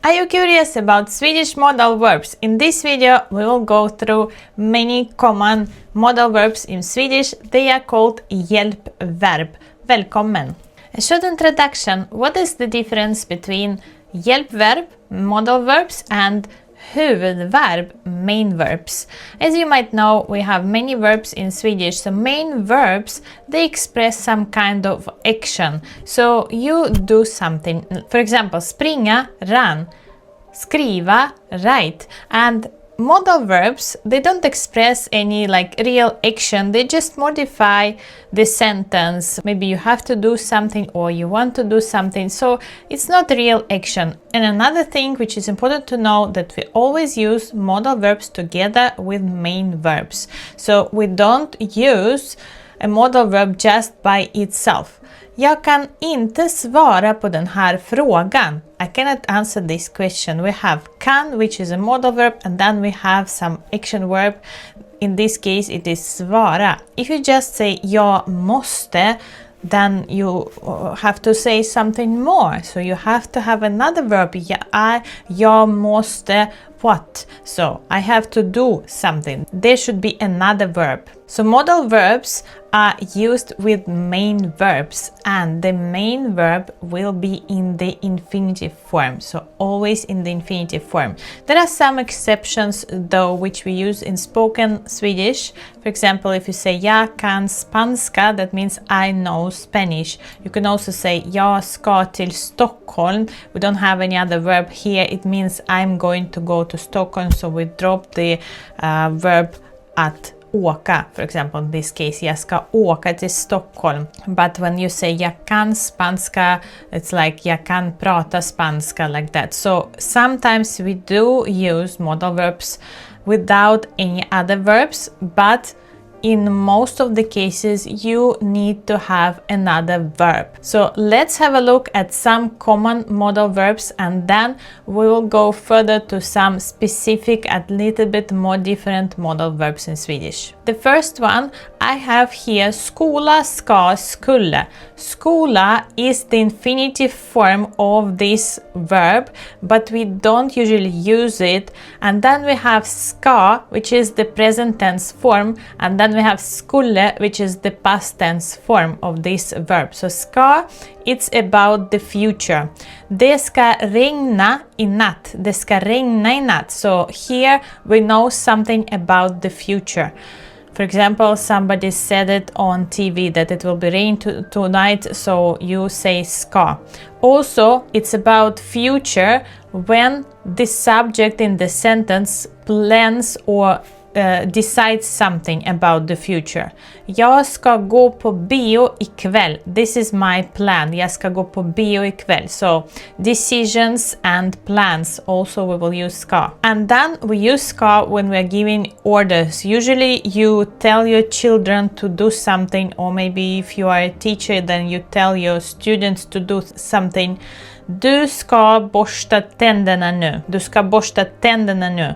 Are you curious about Swedish modal verbs? In this video, we will go through many common modal verbs in Swedish. They are called hjälpverb. Välkommen! A short introduction. What is the difference between hjälpverb, modal verbs, and huvudverb, main verbs? As you might know, we have many verbs in Swedish. So main verbs, they express some kind of action. So you do something. For example, springa, run. Skriva, write. And modal verbs, they don't express any real action. They just modify the sentence. Maybe you have to do something or you want to do something. So it's not real action. And another thing which is important to know, that we always use modal verbs together with main verbs. So we don't use a modal verb just by itself. Jag kan inte svara på den här frågan. I cannot answer this question. We have kan, which is a modal verb, and then we have some action verb. In this case, it is svara. If you just say jag måste, then you have to say something more. So you have to have another verb. Jag måste what? So I have to do something. There should be another verb. So modal verbs are used with main verbs, and the main verb will be in the infinitive form. So always in the infinitive form. There are some exceptions though, which we use in spoken Swedish. For example, if you say jag kan spanska, that means I know Spanish. You can also say jag ska till Stockholm. We don't have any other verb here. It means I'm going to go to Stockholm, so we drop the verb att åka. For example, in this case, jag ska åka till Stockholm. But when you say jag kan spanska, it's like jag kan prata spanska, like that. So sometimes we do use modal verbs without any other verbs, but in most of the cases, you need to have another verb. So let's have a look at some common modal verbs, and then we will go further to some specific, a little bit more different modal verbs in Swedish. The first one I have here, skola, ska, skulle. Skola is the infinitive form of this verb, but we don't usually use it. And then we have ska, which is the present tense form, and then we have skulle, which is the past tense form of this verb. So ska, it's about the future. Det ska regna i natt. Det ska regna i natt. So here we know something about the future. For example, somebody said it on TV that it will be rain tonight, so you say ska. Also, it's about future when the subject in the sentence plans or decides something about the future. Jag ska gå på bio ikväll. This is my plan. Jag ska gå på bio ikväll. So decisions and plans, also we will use ska. And then we use ska when we are giving orders. Usually you tell your children to do something, or maybe if you are a teacher, then you tell your students to do something. Du ska borsta tänderna nu. Du ska borsta tänderna nu.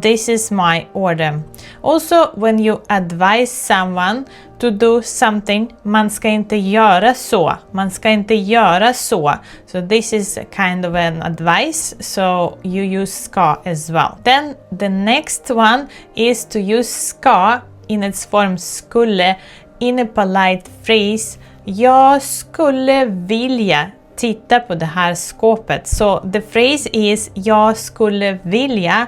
This is my order. Also, when you advise someone to do something, man ska inte göra så. Man ska inte göra så. So this is a kind of an advice, so you use ska as well. Then the next one is to use ska in its form skulle in a polite phrase. Jag skulle vilja titta på det här skåpet. So the phrase is jag skulle vilja,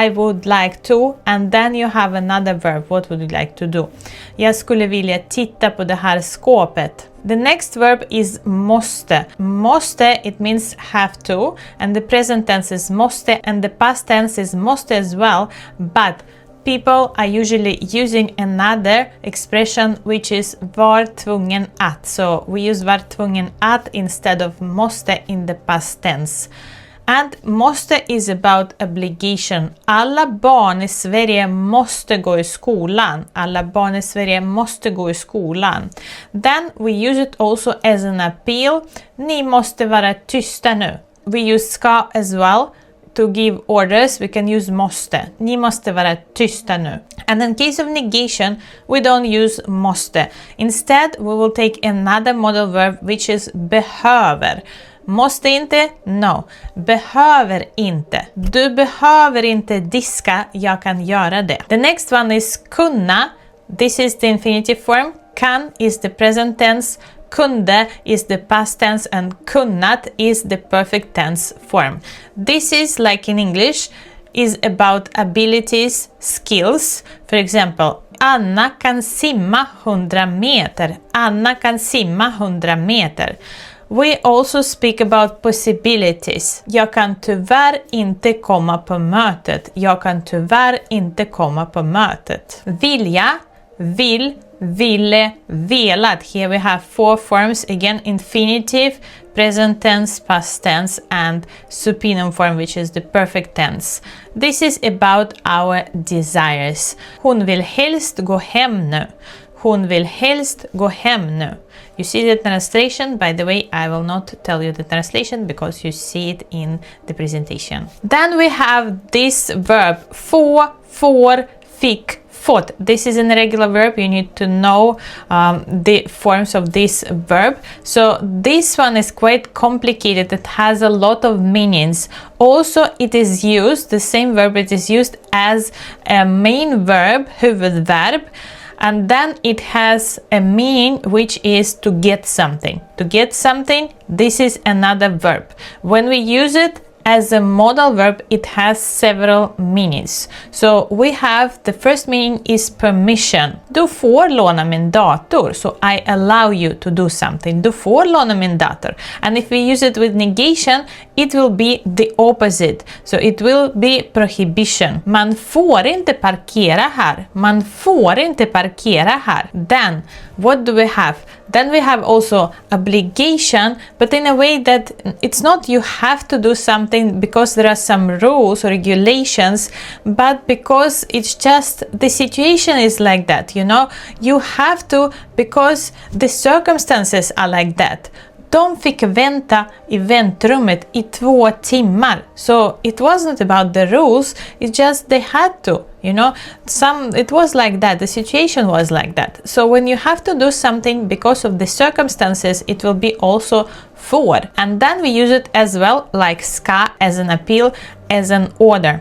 I would like to, and then you have another verb. What would you like to do? Jag skulle vilja titta på det här skåpet. The next verb is måste. Måste, it means have to, and the present tense is måste, and the past tense is måste as well, but people are usually using another expression, which is var tvungen att. So we use var tvungen att instead of måste in the past tense. And måste is about obligation. Alla barn i Sverige måste gå i skolan. Alla barn i Sverige måste gå i skolan. Then we use it also as an appeal. Ni måste vara tysta nu. We use ska as well. To give orders, we can use måste. Ni måste vara tysta nu. And in case of negation, we don't use måste. Instead, we will take another modal verb, which is behöver. Måste inte? No. Behöver inte. Du behöver inte diska, jag kan göra det. The next one is kunna. This is the infinitive form. Kan is the present tense. Kunde is the past tense and kunnat is the perfect tense form. This is like in English is about abilities, skills. For example, Anna kan simma 100 meter. Anna kan simma 100 meter. We also speak about possibilities. Jag kan tyvärr inte komma på mötet. Jag kan tyvärr inte komma på mötet. Vilja, vill, ville, velat. Here we have 4 forms. Again, infinitive, present tense, past tense, and supinum form, which is the perfect tense. This is about our desires. Hon vill helst gå hem nu. Hon vill helst gå hem nu. You see the translation. By the way, I will not tell you the translation because you see it in the presentation. Then we have this verb, få, får, fick, fått. This is an irregular verb. You need to know the forms of this verb. So this one is quite complicated. It has a lot of meanings. Also, it is used, the same verb, it is used as a main verb, huvudverb. And then it has a meaning which is to get something. To get something, this is another verb. When we use it as a modal verb, it has several meanings. So we have the first meaning is permission. Du får låna min dator. So I allow you to do something. Du får låna min dator. And if we use it with negation, it will be the opposite. So it will be prohibition. Man får inte parkera här. Man får inte parkera här. Then, what do we have? Then we have also obligation, but in a way that it's not you have to do something because there are some rules or regulations, but because it's just the situation is like that, you know? You have to because the circumstances are like that. De fick vänta i väntrummet i 2 timmar. So it wasn't about the rules, it's just they had to, you know. It was like that, the situation was like that. So when you have to do something because of the circumstances, it will be also for. And then we use it as well, like ska, as an appeal, as an order.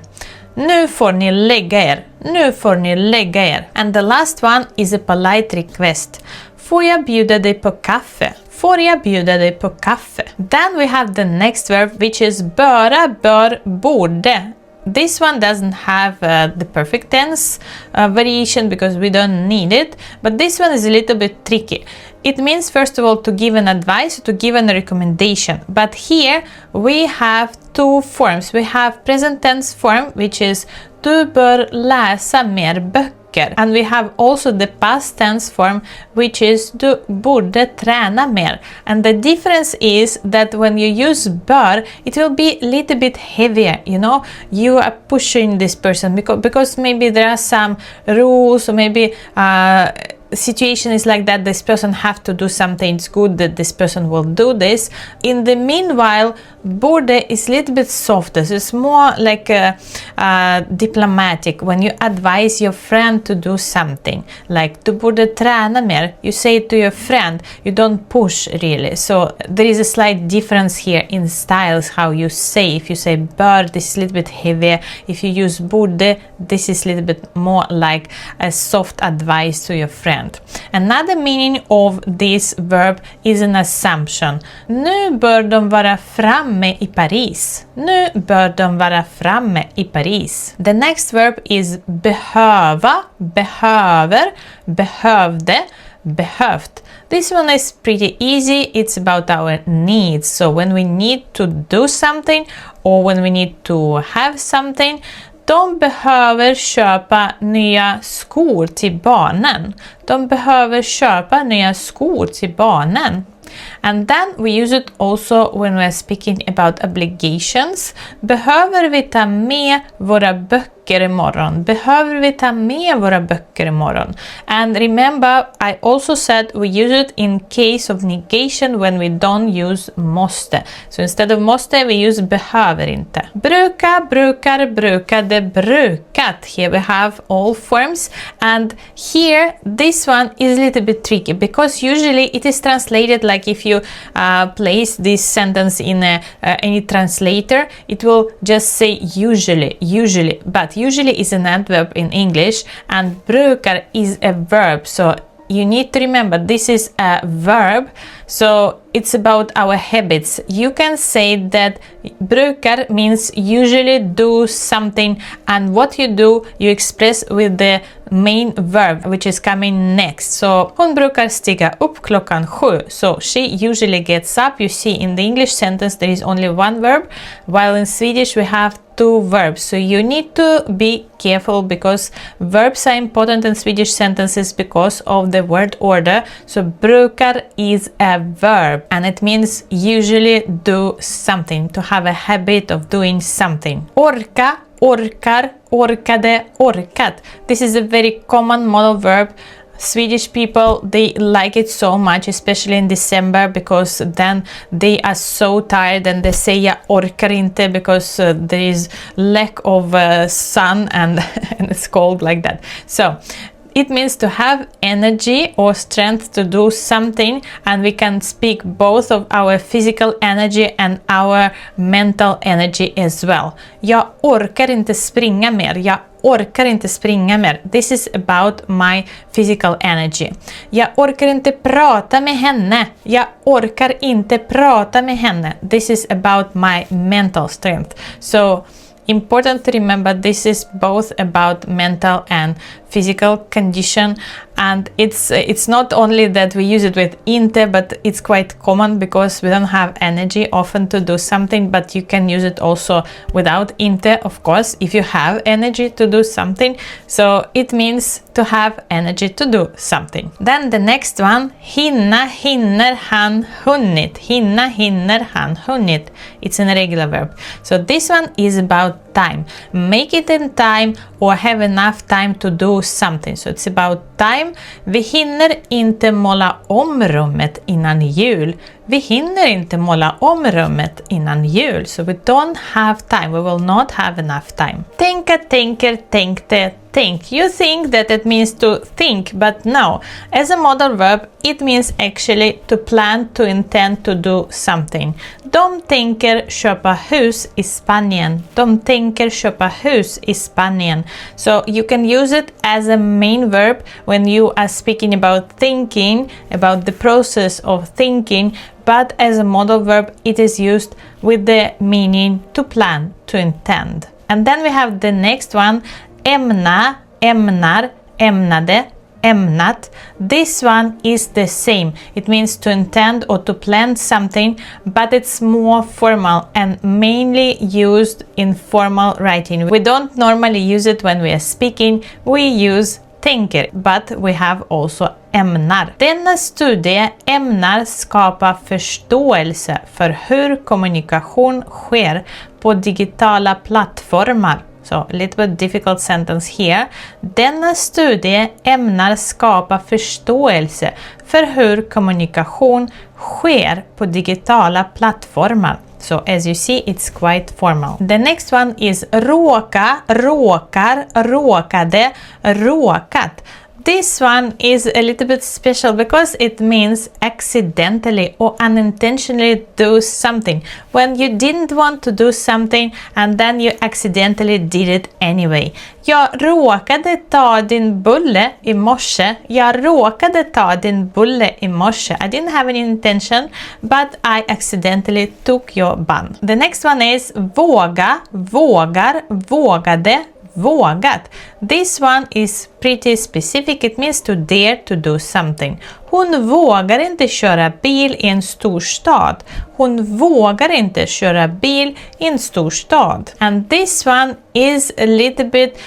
Nu får ni lägga er. Nu får ni lägga er. And the last one is a polite request. Får jag bjuda dig på kaffe? Får jag bjuda dig på kaffe? Then we have the next verb, which is böra, bör, borde. This one doesn't have the perfect tense variation because we don't need it, but this one is a little bit tricky. It means, first of all, to give an advice, to give a recommendation. But here we have 2 forms. We have present tense form, which is du bör läsa mer böcker. And we have also the past tense form, which is du borde träna mer. And the difference is that when you use bör, it will be a little bit heavier, you know. You are pushing this person because maybe there are some rules, or maybe situation is like that, this person have to do something, it's good that this person will do this. In the meanwhile, borde is a little bit softer, so it's more like diplomatic. When you advise your friend to do something, like du borde träna mer, you say it to your friend, you don't push really. So there is a slight difference here in styles, how you say. If you say bör, this is a little bit heavier. If you use borde, this is a little bit more like a soft advice to your friend. Another meaning of this verb is an assumption. Nu bör de vara framme i Paris. Nu bör de vara framme i Paris. The next verb is behöva, behöver, behövde, behövt. This one is pretty easy. It's about our needs. So when we need to do something or when we need to have something, de behöver köpa nya skor till barnen. De behöver köpa nya skor till barnen. And then we use it also when we're speaking about obligations. Behöver vi ta med våra böcker böcker imorgon? Behöver vi ta med våra böcker imorgon? And remember, I also said we use it in case of negation when we don't use måste. So instead of måste, we use behöver inte. Bruka, brukar, brukade, brukat. Here we have all forms. And here, this one is a little bit tricky because usually it is translated like if you place this sentence in any translator, it will just say usually, but usually is an adverb in English and brukar is a verb. So you need to remember this is a verb, so it's about our habits. You can say that brukar means usually do something, and what you do you express with the main verb which is coming next. So hon brukar stiga upp klockan 7. So she usually gets up. You see in the English sentence there is only one verb, while in Swedish we have two verbs. So you need to be careful because verbs are important in Swedish sentences because of the word order. So brukar is a verb and it means usually do something, to have a habit of doing something. Orka, orkar, orkade, orkat. This is a very common modal verb. Swedish people, they like it so much, especially in December, because then they are so tired and they say jag orkar inte because there is lack of sun and, and it's cold like that. So it means to have energy or strength to do something, and we can speak both of our physical energy and our mental energy as well. Jag orkar inte springa mer. Jag orkar inte springa mer. This is about my physical energy. Jag orkar inte prata med henne. Jag orkar inte prata med henne. This is about my mental strength. So important to remember this is both about mental and physical condition, and it's not only that we use it with inte, but it's quite common because we don't have energy often to do something, but you can use it also without inte, of course, if you have energy to do something. So it means to have energy to do something. Then the next one, hinna, hinner, han, hunnit. Hinna, hinner, han, hunnit. It's an irregular verb. So this one is about time. Make it in time or have enough time to do something. So it's about time. Vi hinner inte måla om rummet innan jul. Vi hinner inte måla om rummet innan jul. So we don't have time. We will not have enough time. Tänka, tänker, tänkte, think. You think that it means to think, but no. As a modal verb, it means actually to plan, to intend to do something. De tänker köpa hus i Spanien. De tänker köpa hus i Spanien. So you can use it as a main verb when you are speaking about thinking, about the process of thinking, but as a modal verb, it is used with the meaning to plan, to intend. And then we have the next one, ämna, ämnar, ämnade, ämnat. This one is the same. It means to intend or to plan something, but it's more formal and mainly used in formal writing. We don't normally use it when we are speaking. We use tänker, but we have also ämnar. Denna studie ämnar skapa förståelse för hur kommunikation sker på digitala plattformar. So, a little bit difficult sentence here. Denna studie ämnar skapa förståelse för hur kommunikation sker på digitala plattformar. So, as you see, it's quite formal. The next one is råka, råkar, råkade, råkat. This one is a little bit special because it means accidentally or unintentionally do something. When you didn't want to do something and then you accidentally did it anyway. Jag råkade ta din bulle i morse. Jag råkade ta din bulle i morse. I didn't have any intention, but I accidentally took your bun. The next one is våga, vågar, vågade, vågat. This one is pretty specific. It means to dare to do something. Hon vågar inte köra bil i en stor stad. Hon vågar inte köra bil i en stor stad. And this one is a little bit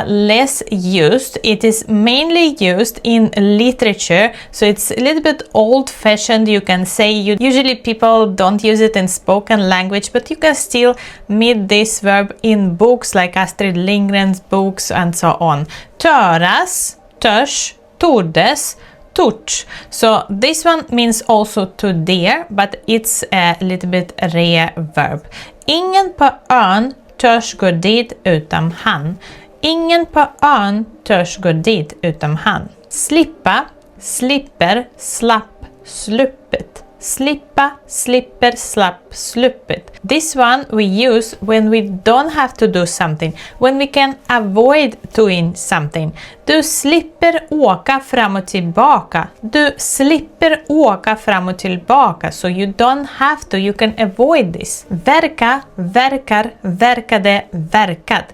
less used. It is mainly used in literature, so it's a little bit old-fashioned, you can say. Usually people don't use it in spoken language, but you can still meet this verb in books like Astrid Lindgren's books and so on. Töras, törs, tordes, torts. So this one means also to dare, but it's a little bit rare verb. Ingen på ön törs gå dit utan han. Ingen på ön törs gå dit utan han. Slippa, slipper, slapp, sluppet. Slippa, slipper, slapp, sluppet. This one we use when we don't have to do something, when we can avoid doing something. Du slipper åka fram och tillbaka. Du slipper åka fram och tillbaka. So you don't have to, you can avoid this. Verka, verkar, verkade, verkat.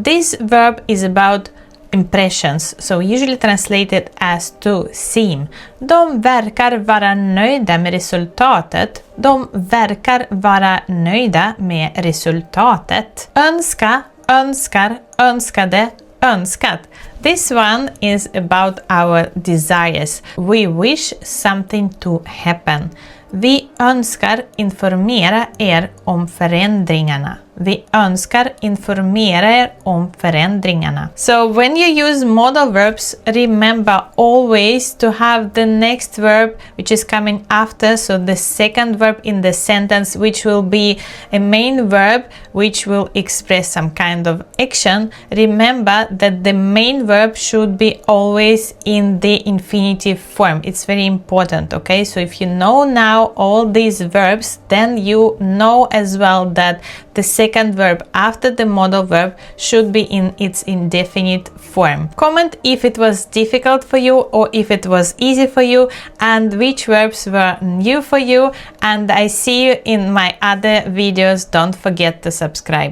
This verb is about impressions, so usually translated as to seem. De verkar vara nöjda med resultatet. De verkar vara nöjda med resultatet. Önska, önskar, önskade, önskat. This one is about our desires. We wish something to happen. Vi önskar informera er om förändringarna. Vi önskar informera er om förändringarna. So when you use modal verbs, remember always to have the next verb which is coming after, so the second verb in the sentence, which will be a main verb which will express some kind of action. Remember that the main verb should be always in the infinitive form. It's very important, okay? So if you know now all these verbs, then you know as well that the second verb after the modal verb should be in its indefinite form. Comment if it was difficult for you or if it was easy for you, and which verbs were new for you, and I see you in my other videos. Don't forget to subscribe.